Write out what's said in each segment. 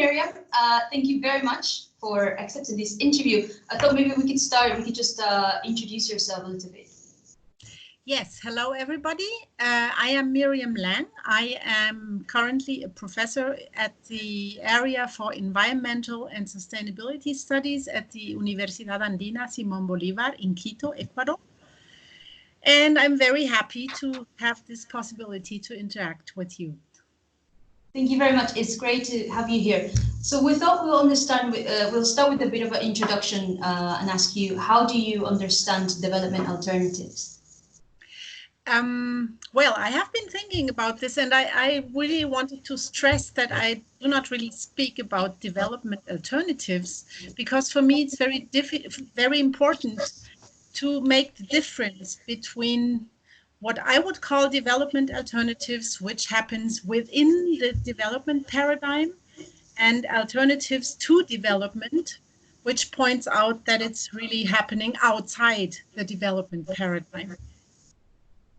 Miriam. Thank you very much for accepting this interview. I thought maybe we could start. We could just introduce yourself a little bit. Yes, hello everybody. I am Miriam Lang. I am currently a professor at the area for environmental and sustainability studies at the Universidad Andina Simón Bolívar in Quito, Ecuador. And I'm very happy to have this possibility to interact with you. Thank you very much. It's great to have you here. So we thought we'll start with a bit of an introduction and ask you, how do you understand development alternatives? Well, I have been thinking about this, and I really wanted to stress that I do not really speak about development alternatives, because for me it's very important to make the difference between what I would call development alternatives, which happens within the development paradigm, and alternatives to development, which points out that it's really happening outside the development paradigm.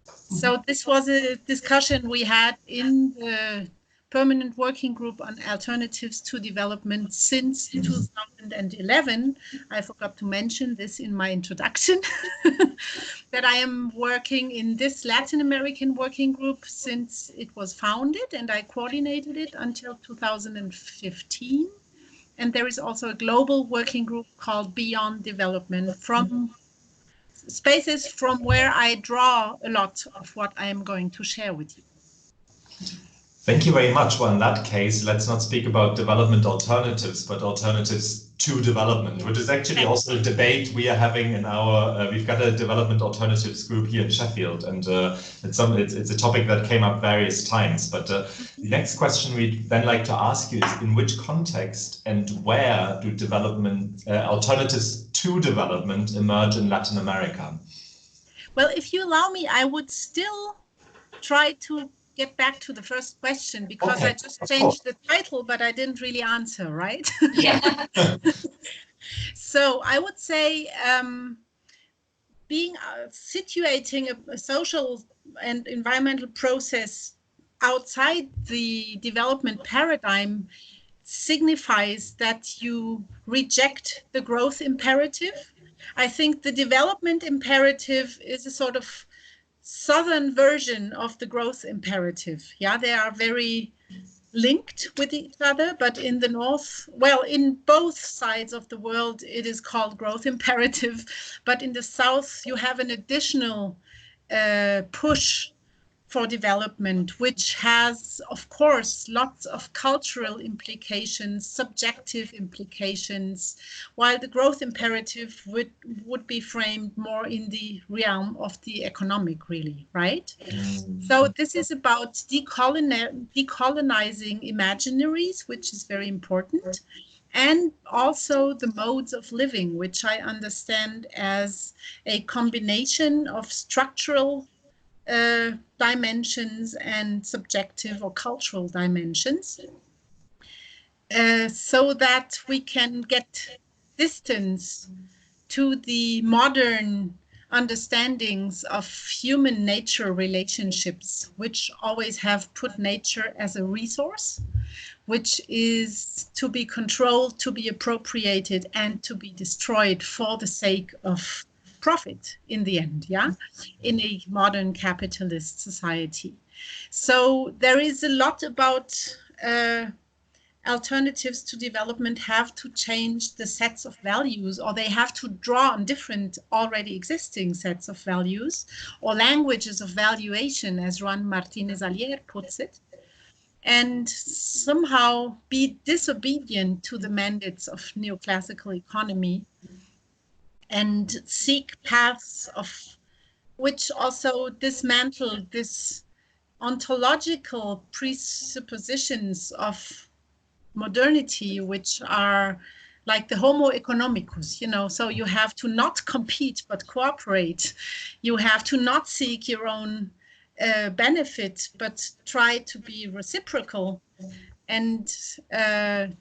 So this was a discussion we had in the Permanent Working Group on Alternatives to Development since 2011. I forgot to mention this in my introduction, that I am working in this Latin American working group since it was founded, and I coordinated it until 2015. And there is also a global working group called Beyond Development, from spaces from where I draw a lot of what I am going to share with you. Thank you very much. Well, in that case, let's not speak about development alternatives, but alternatives to development, which is actually also a debate we are having in our, we've got a development alternatives group here in Sheffield, and it's a topic that came up various times. But the next question we'd then like to ask you is, in which context and where do development alternatives to development emerge in Latin America? Well, if you allow me, I would still try to get back to the first question, because okay, I just changed the title, but I didn't really answer, right? Yeah. So I would say situating a social and environmental process outside the development paradigm signifies that you reject the growth imperative. I think the development imperative is a sort of southern version of the growth imperative. Yeah, they are very linked with each other, but in the north, well, in both sides of the world, it is called growth imperative, but in the south, you have an additional push for development, which has, of course, lots of cultural implications, subjective implications, while the growth imperative would be framed more in the realm of the economic, really, right? So this is about decolonizing imaginaries, which is very important, and also the modes of living, which I understand as a combination of structural dimensions and subjective or cultural dimensions, so that we can get distance to the modern understandings of human nature relationships, which always have put nature as a resource, which is to be controlled, to be appropriated, and to be destroyed for the sake of profit in the end, yeah, in a modern capitalist society. So there is a lot about alternatives to development have to change the sets of values, or they have to draw on different already existing sets of values or languages of valuation, as Juan Martinez Alier puts it, and somehow be disobedient to the mandates of neoclassical economy, and seek paths of which also dismantle this ontological presuppositions of modernity, which are like the homo economicus, you know, so you have to not compete but cooperate. You have to not seek your own benefit but try to be reciprocal. And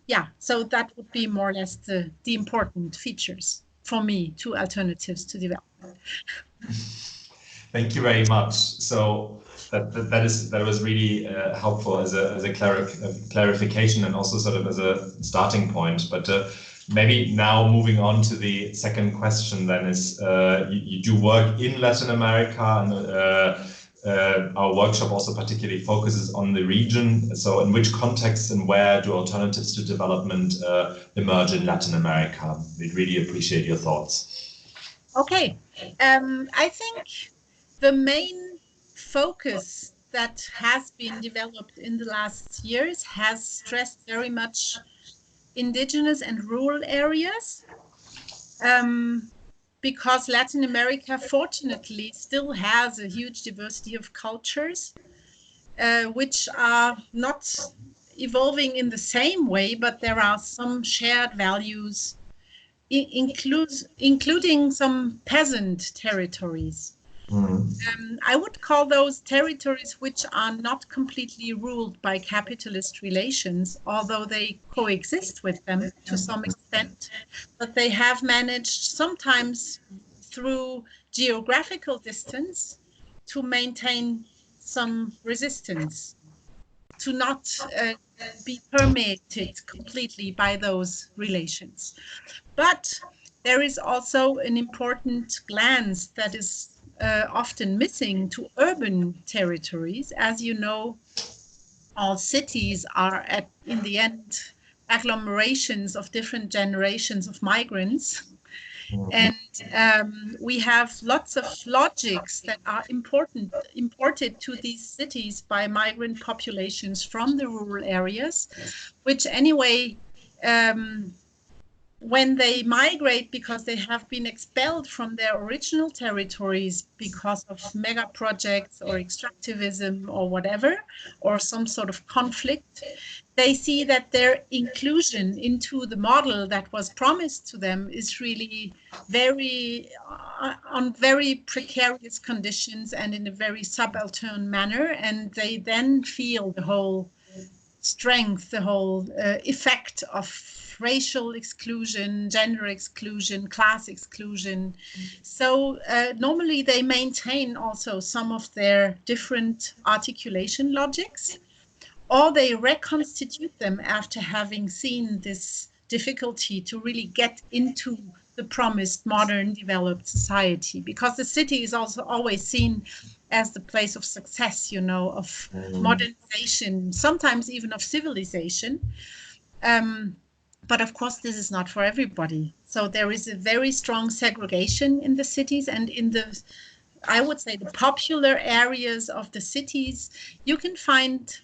yeah, so that would be more or less the important features for me to alternatives to development. Thank you very much. So That was really helpful as a clarification and also sort of as a starting point. But maybe now moving on to the second question then is you do work in Latin America, and our workshop also particularly focuses on the region. So in which context and where do alternatives to development emerge in Latin America? We'd really appreciate your thoughts. Okay, I think the main focus that has been developed in the last years has stressed very much indigenous and rural areas, because Latin America fortunately still has a huge diversity of cultures, which are not evolving in the same way, but there are some shared values, including some peasant territories. I would call those territories which are not completely ruled by capitalist relations, although they coexist with them to some extent, but they have managed sometimes through geographical distance to maintain some resistance, to not be permeated completely by those relations. But there is also an important glance that is often missing to urban territories. As you know, all cities are in the end agglomerations of different generations of migrants. And we have lots of logics that are imported to these cities by migrant populations from the rural areas, which anyway, when they migrate because they have been expelled from their original territories because of mega projects or extractivism or whatever, or some sort of conflict, they see that their inclusion into the model that was promised to them is really on very precarious conditions and in a very subaltern manner, and they then feel the whole strength, the whole effect of racial exclusion, gender exclusion, class exclusion. So normally they maintain also some of their different articulation logics, or they reconstitute them after having seen this difficulty to really get into the promised modern developed society, because the city is also always seen as the place of success, you know, of modernization, sometimes even of civilization. But of course, this is not for everybody. So there is a very strong segregation in the cities, and in the, I would say, the popular areas of the cities, you can find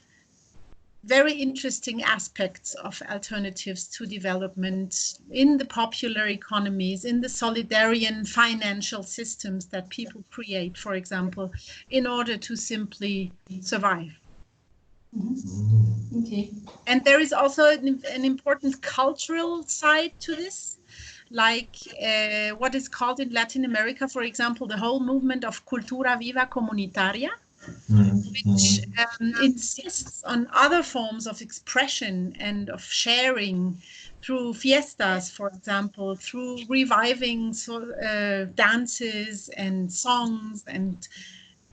very interesting aspects of alternatives to development in the popular economies, in the solidarian financial systems that people create, for example, in order to simply survive. Okay. And there is also an important cultural side to this, like what is called in Latin America, for example, the whole movement of Cultura Viva Comunitaria, which insists on other forms of expression and of sharing through fiestas, for example, through reviving dances and songs and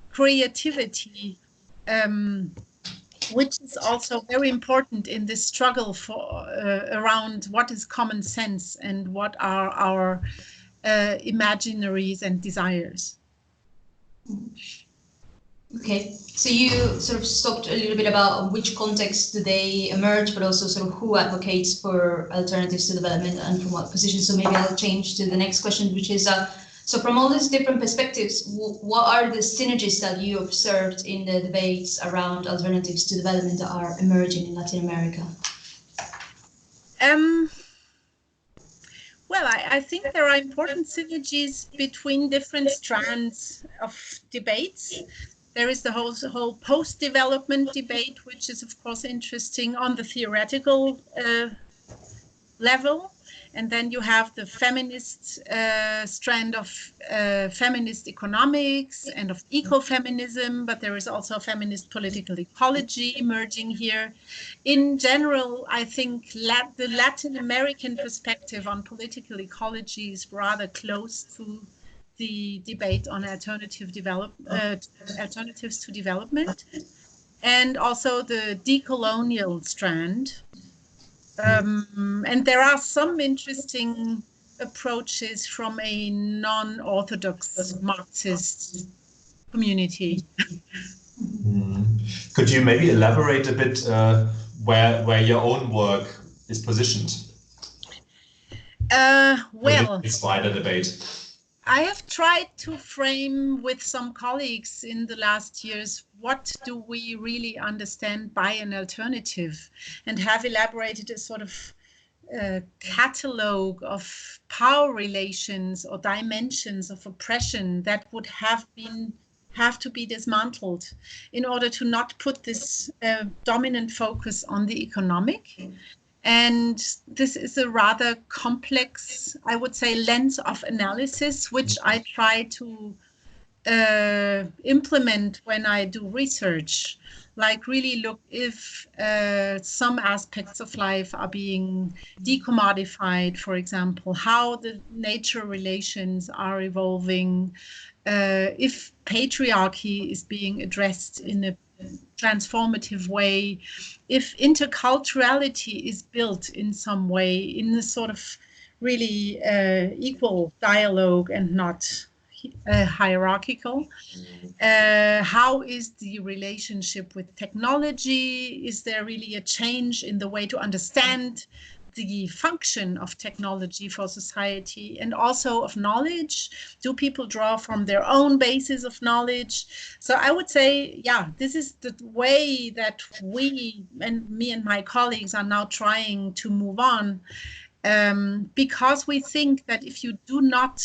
creativity, which is also very important in this struggle for around what is common sense and what are our imaginaries and desires. Okay, so you sort of talked a little bit about which context do they emerge, but also sort of who advocates for alternatives to development and from what position. So maybe I'll change to the next question, which is, so from all these different perspectives, what are the synergies that you observed in the debates around alternatives to development that are emerging in Latin America? Well, I think there are important synergies between different strands of debates. There is the whole post-development debate, which is, of course, interesting on the theoretical level. And then you have the feminist strand of feminist economics and of ecofeminism, but there is also feminist political ecology emerging here. In general, I think the Latin American perspective on political ecology is rather close to the debate on alternatives to development, and also the decolonial strand. And there are some interesting approaches from a non-orthodox Marxist community. Could you maybe elaborate a bit where your own work is positioned? Well, this wider debate. I have tried to frame with some colleagues in the last years, what do we really understand by an alternative, and have elaborated a sort of catalogue of power relations or dimensions of oppression that would have to be dismantled in order to not put this dominant focus on the economic. And this is a rather complex, I would say, lens of analysis, which I try to implement when I do research, like really look if some aspects of life are being decommodified, for example, how the nature relations are evolving, if patriarchy is being addressed in a transformative way, if interculturality is built in some way in a sort of really equal dialogue and not hierarchical. How is the relationship with technology? Is there really a change in the way to understand the function of technology for society and also of knowledge? Do people draw from their own basis of knowledge? So I would say, yeah, this is the way that we, and me and my colleagues, are now trying to move on, because we think that if you do not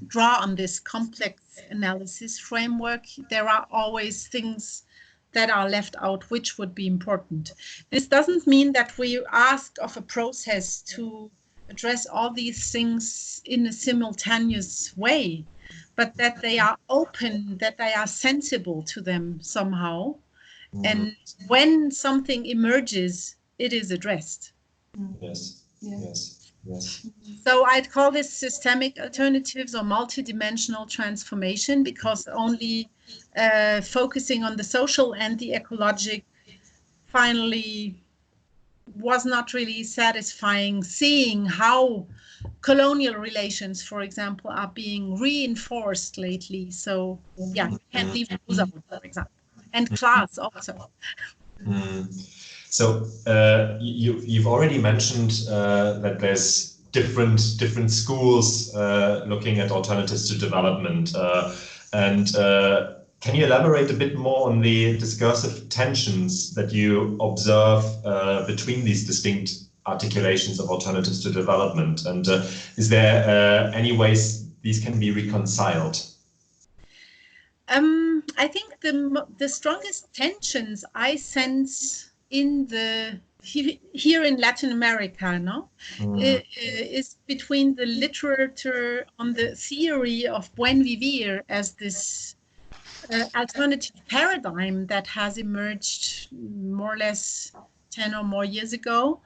draw on this complex analysis framework, there are always things that are left out, which would be important. This doesn't mean that we ask of a process to address all these things in a simultaneous way, but that they are open, that they are sensible to them somehow. And when something emerges, it is addressed. Yes, yes, yes. So I'd call this systemic alternatives or multidimensional transformation, because only focusing on the social and the ecologic finally was not really satisfying, seeing how colonial relations, for example, are being reinforced lately. So yeah, you can't leave those out, for example, and class also. So you've already mentioned that there's different schools looking at alternatives to development, and can you elaborate a bit more on the discursive tensions that you observe between these distinct articulations of alternatives to development, and is there any ways these can be reconciled? I think the strongest tensions I sense in here in Latin America, is between the literature on the theory of buen vivir as this alternative paradigm that has emerged more or less 10 or more years ago,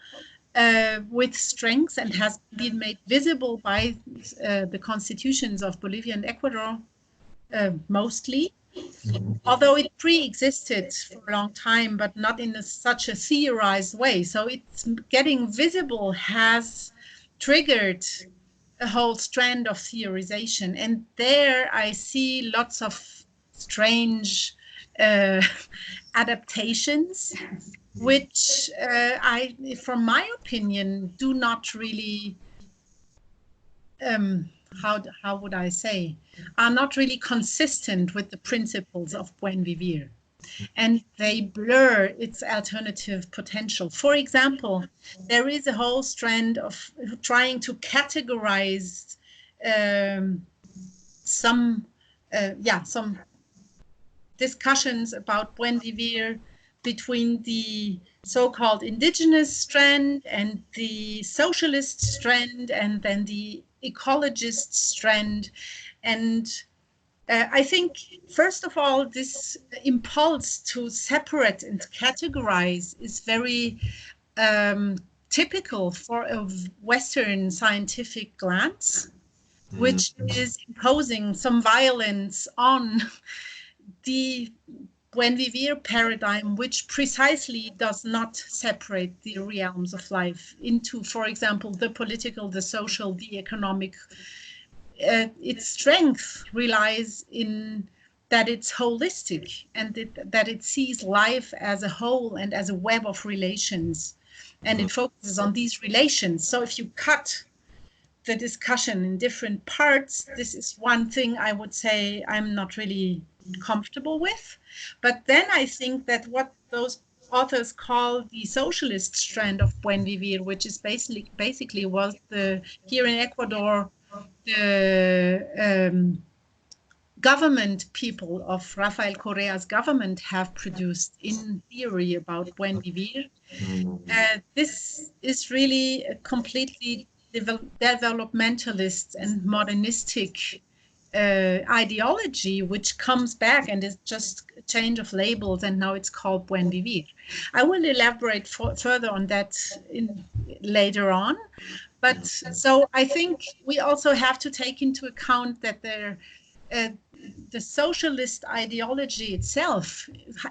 with strengths, and has been made visible by the constitutions of Bolivia and Ecuador mostly. Although it pre-existed for a long time, but not in such a theorized way. So it's getting visible has triggered a whole strand of theorization. And there I see lots of strange adaptations, which from my opinion, do not really, how would I say, are not really consistent with the principles of buen vivir, and they blur its alternative potential. For example, there is a whole strand of trying to categorize some discussions about buen vivir between the so-called indigenous strand and the socialist strand, and then the ecologist strand. And I think, first of all, this impulse to separate and categorize is very typical for a Western scientific glance. which is imposing some violence on the Buen Vivir paradigm, which precisely does not separate the realms of life into, for example, the political, the social, the economic. Its strength relies in that it's holistic and that it sees life as a whole and as a web of relations, and it focuses on these relations. So if you cut the discussion in different parts, this is one thing I would say I'm not really comfortable with. But then I think that what those authors call the socialist strand of Buen Vivir, which is basically was here in Ecuador, the government people of Rafael Correa's government have produced in theory about Buen Vivir. This is really a completely developmentalist and modernistic ideology, which comes back and is just a change of labels, and now it's called Buen Vivir. I will elaborate further on that later on. But so I think we also have to take into account that the socialist ideology itself,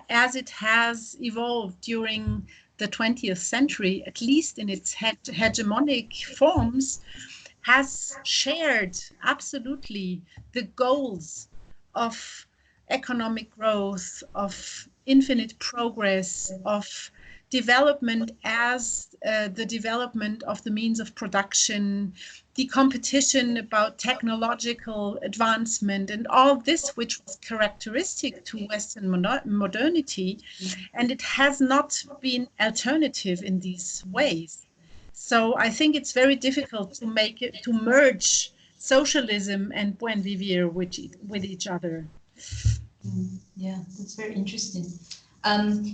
as it has evolved during the 20th century, at least in its hegemonic forms, has shared absolutely the goals of economic growth, of infinite progress, of development as the development of the means of production, the competition about technological advancement, and all this which was characteristic to Western modernity, and it has not been alternative in these ways. So I think it's very difficult to merge socialism and Buen Vivir with each other. Yeah, that's very interesting.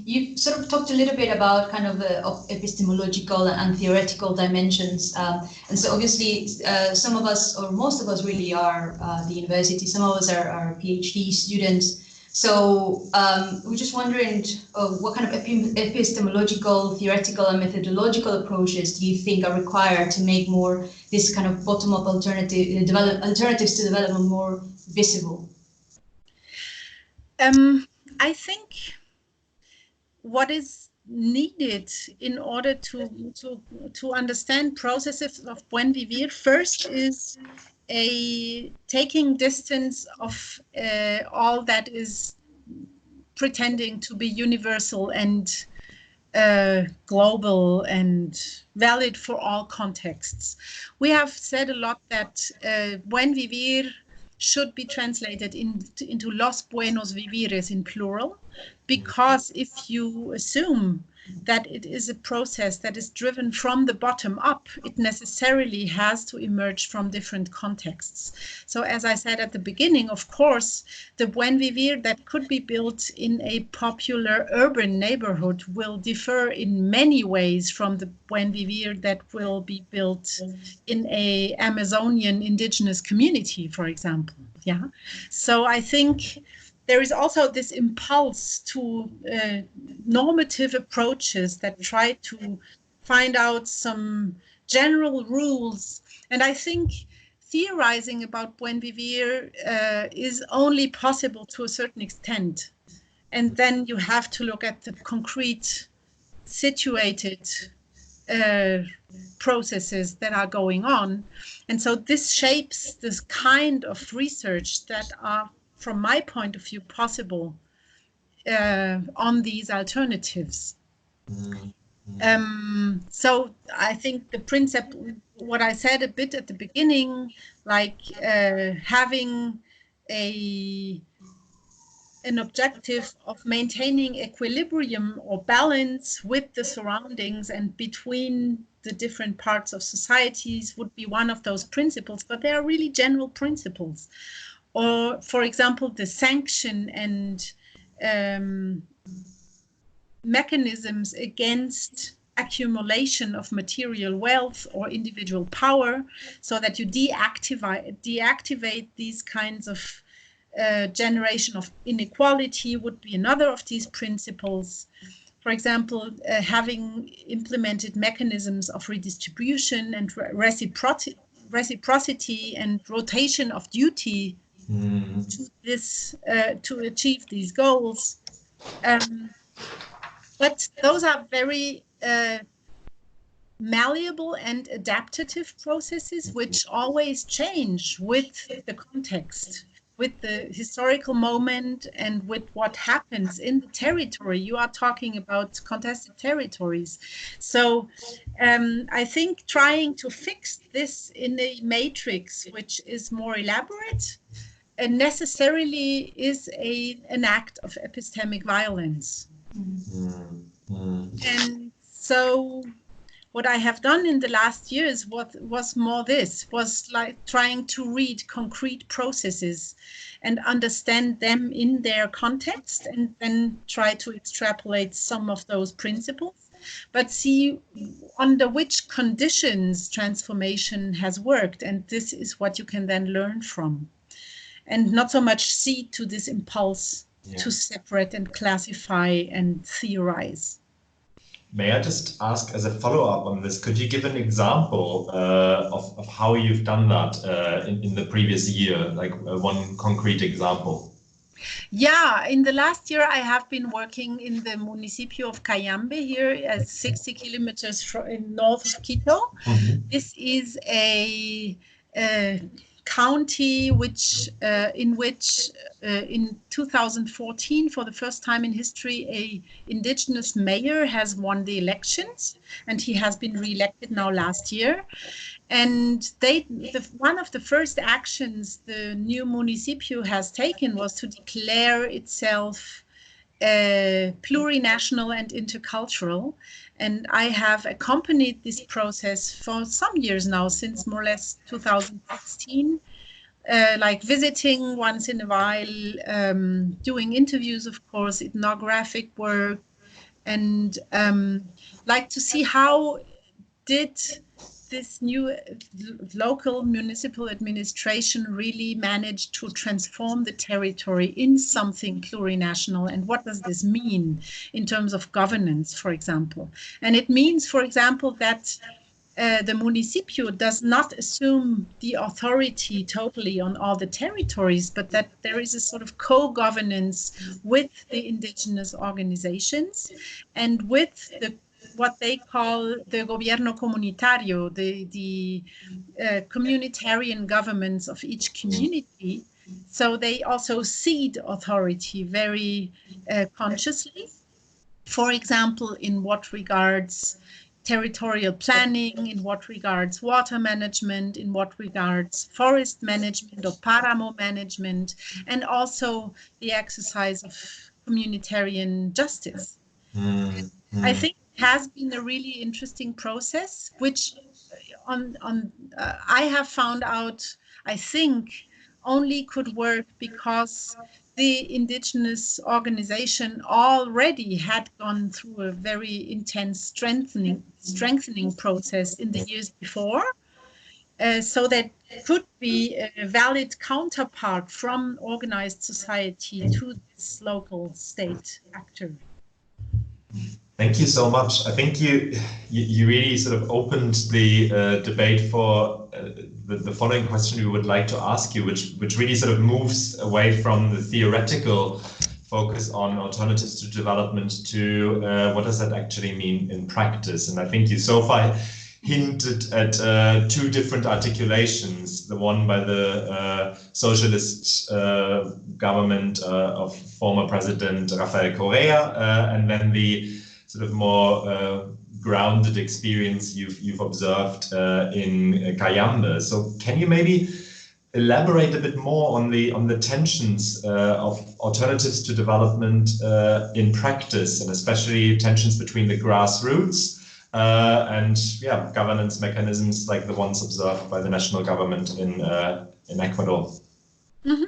You sort of talked a little bit about kind of epistemological and theoretical dimensions. And so obviously some of us, or most of us really are the university, some of us are PhD students. So we're just wondering what kind of epistemological, theoretical and methodological approaches do you think are required to make more this kind of bottom-up alternatives to development more visible? I think what is needed in order to understand processes of Buen Vivir first is a taking distance of all that is pretending to be universal and global and valid for all contexts. We have said a lot that Buen Vivir should be translated into Los Buenos Vivires in plural, because if you assume that it is a process that is driven from the bottom up, it necessarily has to emerge from different contexts. So as I said at the beginning, of course, the Buen Vivir that could be built in a popular urban neighborhood will differ in many ways from the Buen Vivir that will be built in a Amazonian indigenous community, for example. Yeah. So I think there is also this impulse to normative approaches that try to find out some general rules. And I think theorizing about Buen Vivir is only possible to a certain extent. And then you have to look at the concrete, situated processes that are going on. And so this shapes this kind of research that are, from my point of view, possible on these alternatives. So I think the principle, what I said a bit at the beginning, like having an objective of maintaining equilibrium or balance with the surroundings and between the different parts of societies would be one of those principles, but they are really general principles. Or, for example, the sanction and mechanisms against accumulation of material wealth or individual power, so that you deactivate these kinds of generation of inequality would be another of these principles. For example, having implemented mechanisms of redistribution and reciprocity and rotation of duty to this to achieve these goals. But those are very malleable and adaptive processes which always change with the context, with the historical moment, and with what happens in the territory. You are talking about contested territories. So I think trying to fix this in a matrix which is more elaborate necessarily is an act of epistemic violence. And so what I have done in the last years was like trying to read concrete processes and understand them in their context, and then try to extrapolate some of those principles, but see under which conditions transformation has worked. And this is what you can then learn from, and not so much cede to this impulse to separate and classify and theorize. May I just ask, as a follow-up on this, could you give an example of how you've done that in the previous year, like one concrete example? Yeah, in the last year, I have been working in the municipio of Cayambe here, 60 kilometers north of Quito. This is a county in which in 2014, for the first time in history, a indigenous mayor has won the elections, and he has been re-elected now last year. And one of the first actions the new municipio has taken was to declare itself plurinational and intercultural. And I have accompanied this process for some years now, since more or less 2016, like visiting once in a while, doing interviews, of course, ethnographic work, and like to see how did this new local municipal administration really managed to transform the territory in something plurinational, and what does this mean in terms of governance, for example. And it means, for example, that the municipio does not assume the authority totally on all the territories, but that there is a sort of co-governance with the indigenous organizations and with what they call the gobierno comunitario, the communitarian governments of each community. So they also cede authority very consciously. For example, in what regards territorial planning, in what regards water management, in what regards forest management or paramo management, and also the exercise of communitarian justice. I think it has been a really interesting process, which I have found out, I think, only could work because the indigenous organization already had gone through a very intense strengthening process in the years before, so that could be a valid counterpart from organized society to this local state actor. Thank you so much. I think you really sort of opened the debate for the following question we would like to ask you, which really sort of moves away from the theoretical focus on alternatives to development to what does that actually mean in practice. And I think you so far hinted at two different articulations, the one by the socialist government of former President Rafael Correa, and then the sort of more grounded experience you've observed in Cayambe. So can you maybe elaborate a bit more on the tensions of alternatives to development in practice, and especially tensions between the grassroots and governance mechanisms like the ones observed by the national government in Ecuador? Mm-hmm.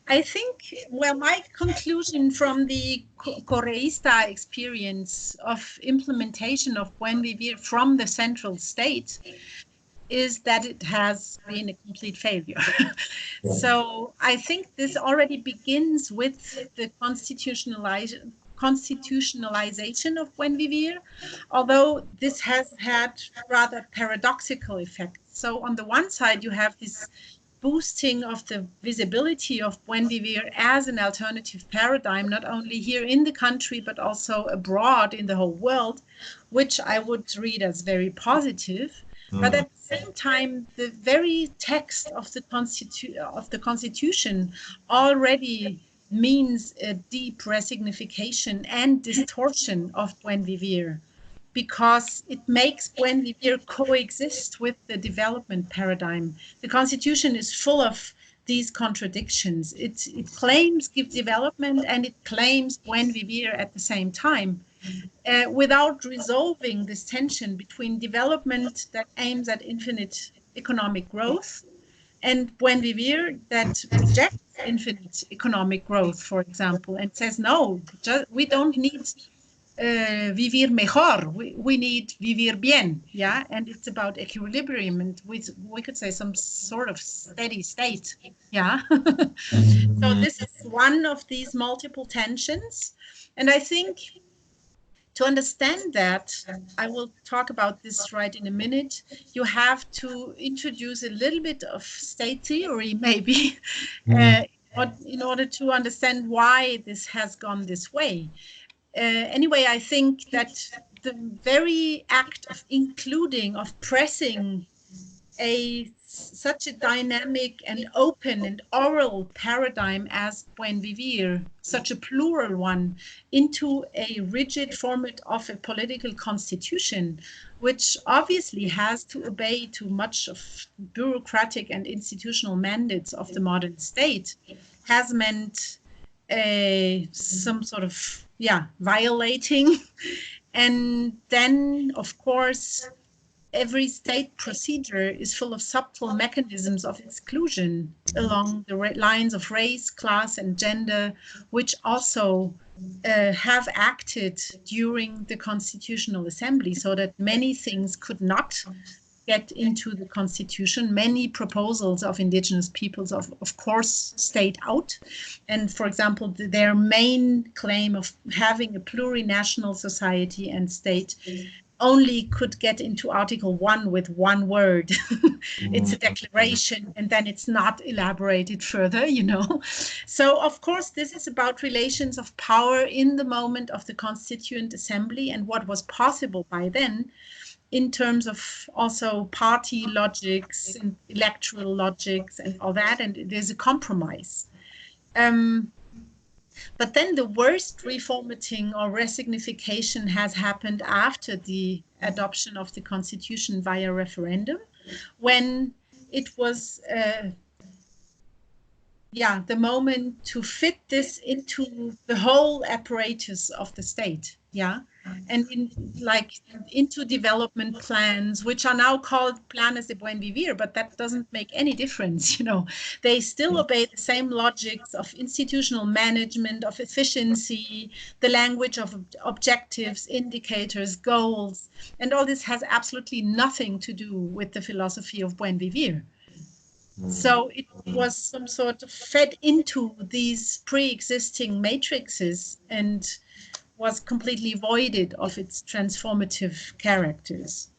I think, well, my conclusion from the Correísta experience of implementation of Buen Vivir from the central state is that it has been a complete failure. So I think this already begins with the constitutionalization of Buen Vivir, although this has had rather paradoxical effects. So on the one side, you have this boosting of the visibility of buen vivir as an alternative paradigm, not only here in the country, but also abroad in the whole world, which I would read as very positive. But at the same time, the very text of the Constitution already means a deep resignification and distortion of buen vivir, because it makes buen vivir coexist with the development paradigm. The Constitution is full of these contradictions. It claims development and it claims buen vivir at the same time, without resolving this tension between development that aims at infinite economic growth and buen vivir that rejects infinite economic growth, for example, and says, no, we don't need vivir mejor, we need vivir bien, yeah, and it's about equilibrium and we could say some sort of steady state, yeah. So this is one of these multiple tensions, and I think to understand that, I will talk about this right in a minute, you have to introduce a little bit of state theory, maybe, in order to understand why this has gone this way. Anyway, I think that the very act of including, of pressing such a dynamic and open and oral paradigm as buen vivir, such a plural one, into a rigid format of a political constitution, which obviously has to obey to much of bureaucratic and institutional mandates of the modern state, has meant some sort of violating. And then, of course, every state procedure is full of subtle mechanisms of exclusion along the lines of race, class, and gender, which also have acted during the Constitutional Assembly, so that many things could not get into the Constitution. Many proposals of indigenous peoples, of course, stayed out. And for example, their main claim of having a plurinational society and state only could get into Article 1 with one word. It's a declaration, and then it's not elaborated further, you know. So, of course, this is about relations of power in the moment of the Constituent Assembly and what was possible by then in terms of also party logics and electoral logics and all that, and there's a compromise. But then the worst reformatting or resignification has happened after the adoption of the Constitution via referendum, when it was the moment to fit this into the whole apparatus of the state, and into development plans, which are now called planes de buen vivir, but that doesn't make any difference, you know. They still obey the same logics of institutional management, of efficiency, the language of objectives, indicators, goals, and all this has absolutely nothing to do with the philosophy of buen vivir. So it was some sort of fed into these pre-existing matrices and was completely voided of its transformative characters.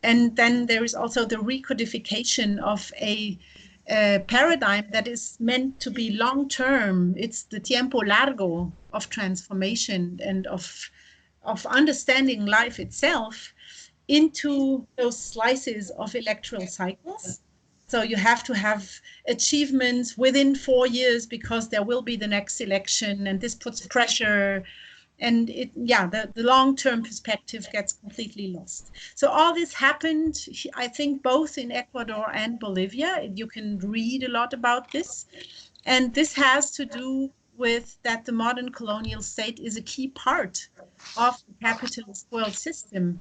And then there is also the recodification of a paradigm that is meant to be long-term. It's the tiempo largo of transformation and of understanding life itself into those slices of electoral cycles. So you have to have achievements within 4 years because there will be the next election, and this puts pressure. And the long-term perspective gets completely lost. So all this happened, I think, both in Ecuador and Bolivia. You can read a lot about this. And this has to do with that the modern colonial state is a key part of the capitalist world system.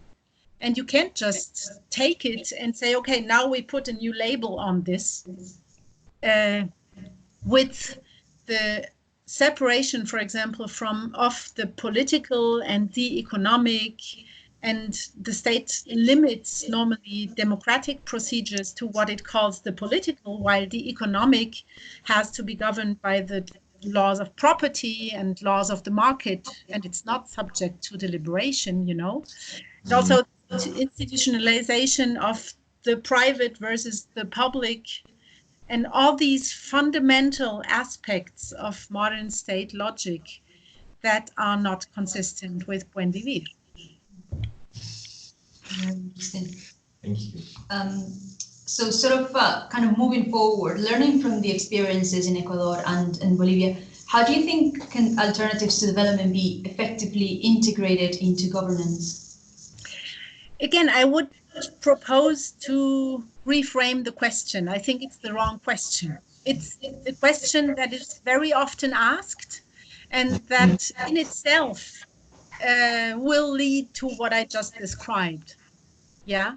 And you can't just take it and say, okay, now we put a new label on this with the separation, for example, of the political and the economic, and the state limits normally democratic procedures to what it calls the political, while the economic has to be governed by the laws of property and laws of the market, and it's not subject to deliberation, you know. It's also institutionalization of the private versus the public, and all these fundamental aspects of modern state logic that are not consistent with buen vivir. Interesting. Thank you. So sort of kind of moving forward, learning from the experiences in Ecuador and in Bolivia, how do you think can alternatives to development be effectively integrated into governance? Again, I would propose to reframe the question. I think it's the wrong question. It's a question that is very often asked, and that in itself will lead to what I just described. Yeah,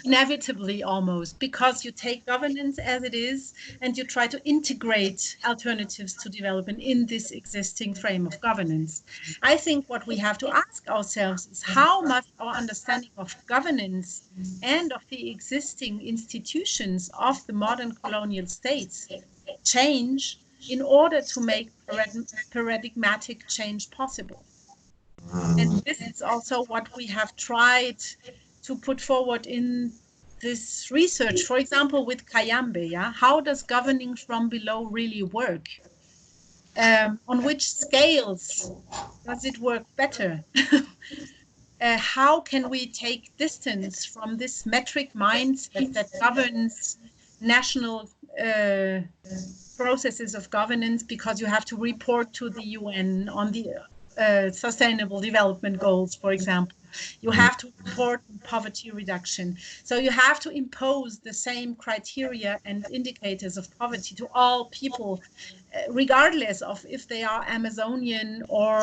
inevitably almost, because you take governance as it is and you try to integrate alternatives to development in this existing frame of governance. I think what we have to ask ourselves is how must our understanding of governance and of the existing institutions of the modern colonial states change in order to make paradigmatic change possible. And this is also what we have tried to put forward in this research, for example, with Cayambe. Yeah? How does governing from below really work? On which scales does it work better? How can we take distance from this metric mindset that governs national processes of governance, because you have to report to the UN on the Sustainable Development Goals, for example. You have to report poverty reduction. So you have to impose the same criteria and indicators of poverty to all people, regardless of if they are Amazonian or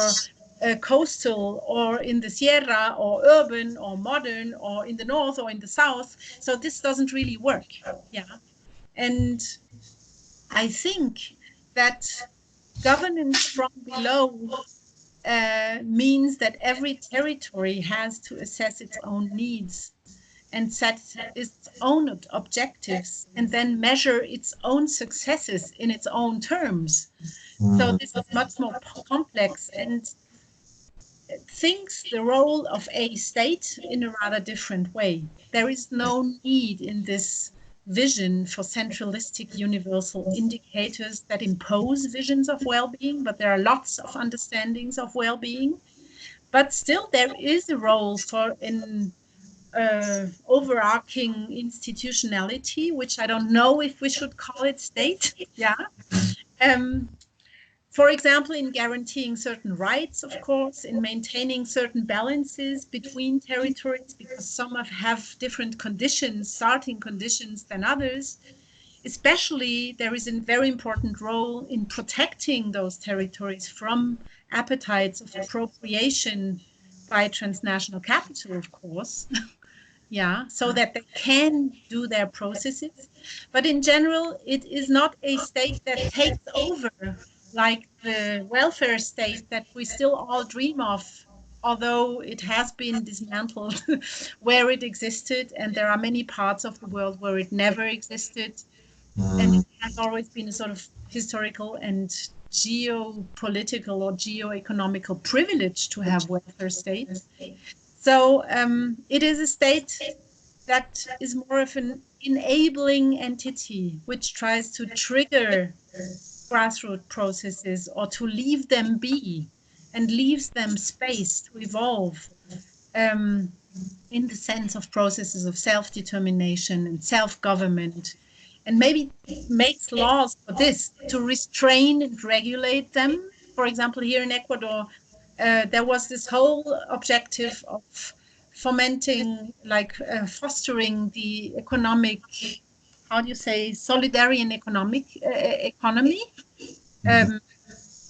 coastal or in the Sierra or urban or modern or in the north or in the south. So this doesn't really work. Yeah. And I think that governance from below means that every territory has to assess its own needs and set its own objectives and then measure its own successes in its own terms. So this is much more complex and thinks the role of a state in a rather different way. There is no need in this vision for centralistic universal indicators that impose visions of well-being, but there are lots of understandings of well-being. But still there is a role for an overarching institutionality, which I don't know if we should call it state. Yeah. For example, in guaranteeing certain rights, of course, in maintaining certain balances between territories, because some have different conditions, starting conditions than others. Especially, there is a very important role in protecting those territories from appetites of appropriation by transnational capital, of course. Yeah, so that they can do their processes. But in general, it is not a state that takes over like the welfare state that we still all dream of, although it has been dismantled where it existed, and there are many parts of the world where it never existed. And it has always been a sort of historical and geopolitical or geo-economical privilege to have welfare states. So it is a state that is more of an enabling entity, which tries to trigger grassroots processes or to leave them be and leaves them space to evolve in the sense of processes of self-determination and self-government, and maybe makes laws for this to restrain and regulate them. For example, here in Ecuador, there was this whole objective of fomenting, like fostering the economic, how do you say, solidarian economy,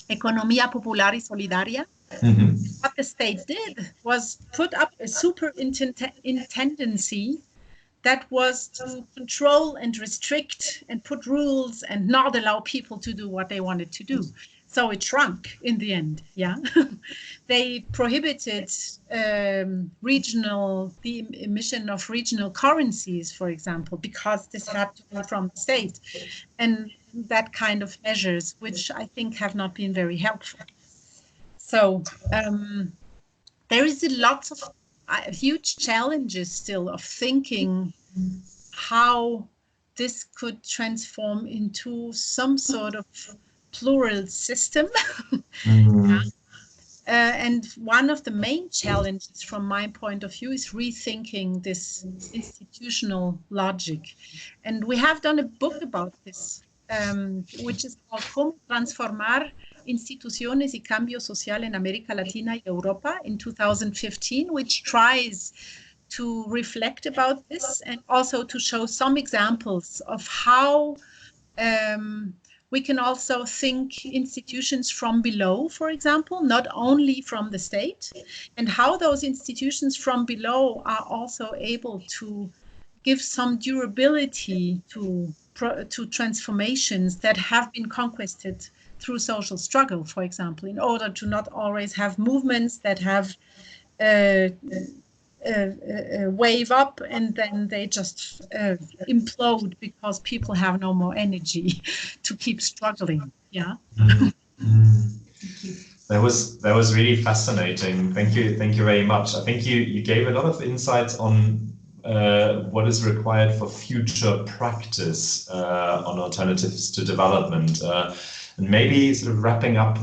economía popular y solidaria. What the state did was put up a superintendency that was to control and restrict and put rules and not allow people to do what they wanted to do. So it shrunk in the end, yeah. They prohibited the emission of regional currencies, for example, because this had to go from the state. And that kind of measures, which I think have not been very helpful. So there is lots of huge challenges still of thinking how this could transform into some sort of plural system. And one of the main challenges from my point of view is rethinking this institutional logic. And we have done a book about this, which is called Cómo transformar instituciones y cambio social en América Latina y Europa in 2015, which tries to reflect about this and also to show some examples of how we can also think institutions from below, for example, not only from the state, and how those institutions from below are also able to give some durability to transformations that have been conquered through social struggle, for example, in order to not always have movements that have wave up and then they just implode because people have no more energy to keep struggling. Yeah. That was really fascinating. Thank you very much. I think you gave a lot of insights on what is required for future practice on alternatives to development. And maybe sort of wrapping up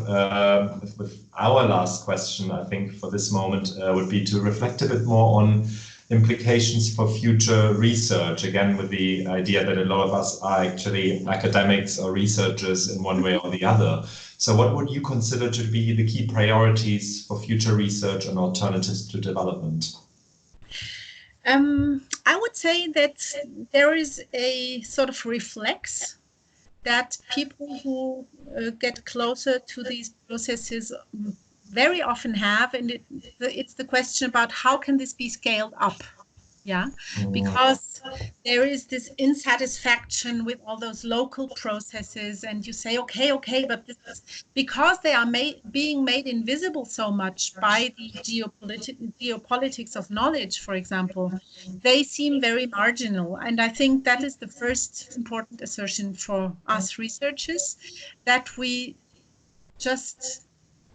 with our last question, I think for this moment would be to reflect a bit more on implications for future research, again with the idea that a lot of us are actually academics or researchers in one way or the other. So what would you consider to be the key priorities for future research on alternatives to development? I would say that there is a sort of reflex that people who get closer to these processes very often have, and it's the question about how can this be scaled up, yeah? Because there is this insatisfaction with all those local processes, and you say, okay, but this is because they are being made invisible so much by the geopolitics of knowledge, for example, they seem very marginal. And I think that is the first important assertion for us researchers, that we just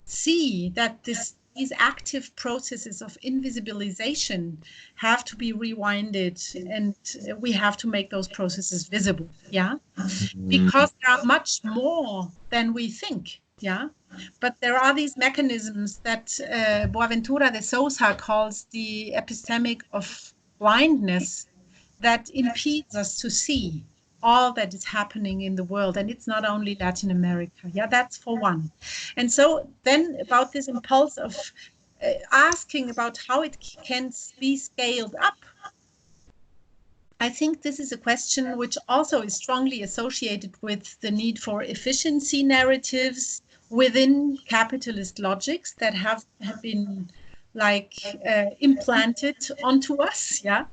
see that these active processes of invisibilization have to be rewinded, and we have to make those processes visible, yeah? Because there are much more than we think, yeah? But there are these mechanisms that Boaventura de Sousa calls the epistemic of blindness that impedes us to see all that is happening in the world. And it's not only Latin America. Yeah, that's for one. And so then about this impulse of asking about how it can be scaled up, I think this is a question which also is strongly associated with the need for efficiency narratives within capitalist logics that have been like implanted onto us, yeah?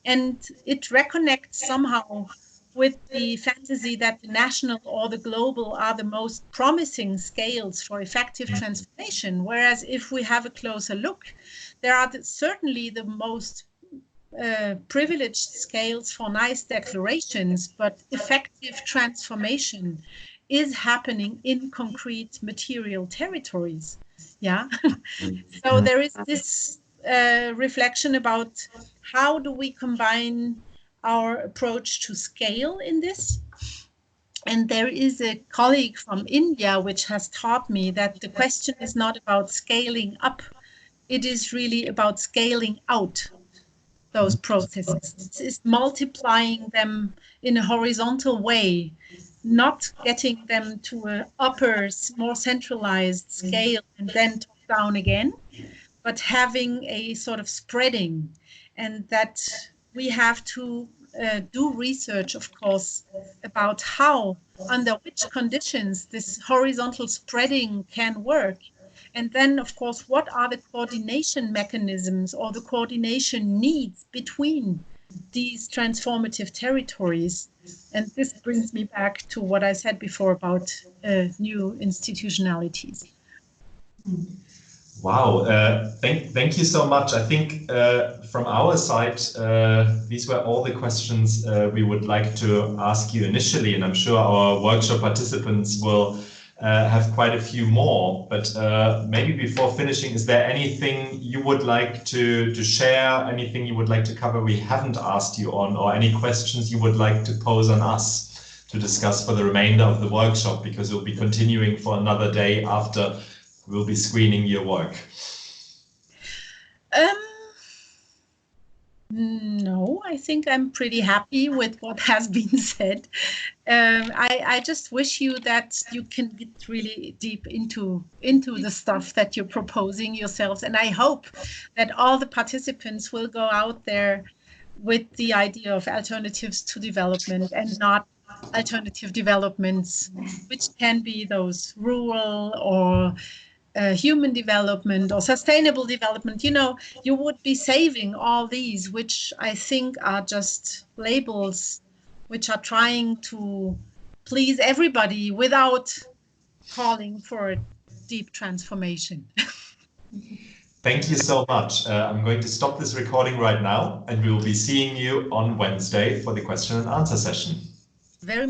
And it reconnects somehow with the fantasy that the national or the global are the most promising scales for effective transformation. Whereas if we have a closer look, there are certainly the most privileged scales for nice declarations, but effective transformation is happening in concrete material territories. Yeah. So there is this reflection about how do we combine our approach to scale in this. And there is a colleague from India which has taught me that the question is not about scaling up, it is really about scaling out those processes. It's multiplying them in a horizontal way, not getting them to an upper, more centralized scale and then top down again, but having a sort of spreading. And that we have to do research, of course, about how, under which conditions this horizontal spreading can work. And then, of course, what are the coordination mechanisms or the coordination needs between these transformative territories? And this brings me back to what I said before about new institutionalities. Wow, thank you so much. I think from our side, these were all the questions we would like to ask you initially, and I'm sure our workshop participants will have quite a few more, but maybe before finishing, is there anything you would like to share, anything you would like to cover we haven't asked you on, or any questions you would like to pose on us to discuss for the remainder of the workshop, because we'll be continuing for another day after we'll be screening your work? No, I think I'm pretty happy with what has been said. I just wish you that you can get really deep into the stuff that you're proposing yourselves. And I hope that all the participants will go out there with the idea of alternatives to development, and not alternative developments, which can be those rural or human development or sustainable development. You know, you would be saving all these, which I think are just labels which are trying to please everybody without calling for a deep transformation. Thank you so much. I'm going to stop this recording right now, and we will be seeing you on Wednesday for the question and answer session. Very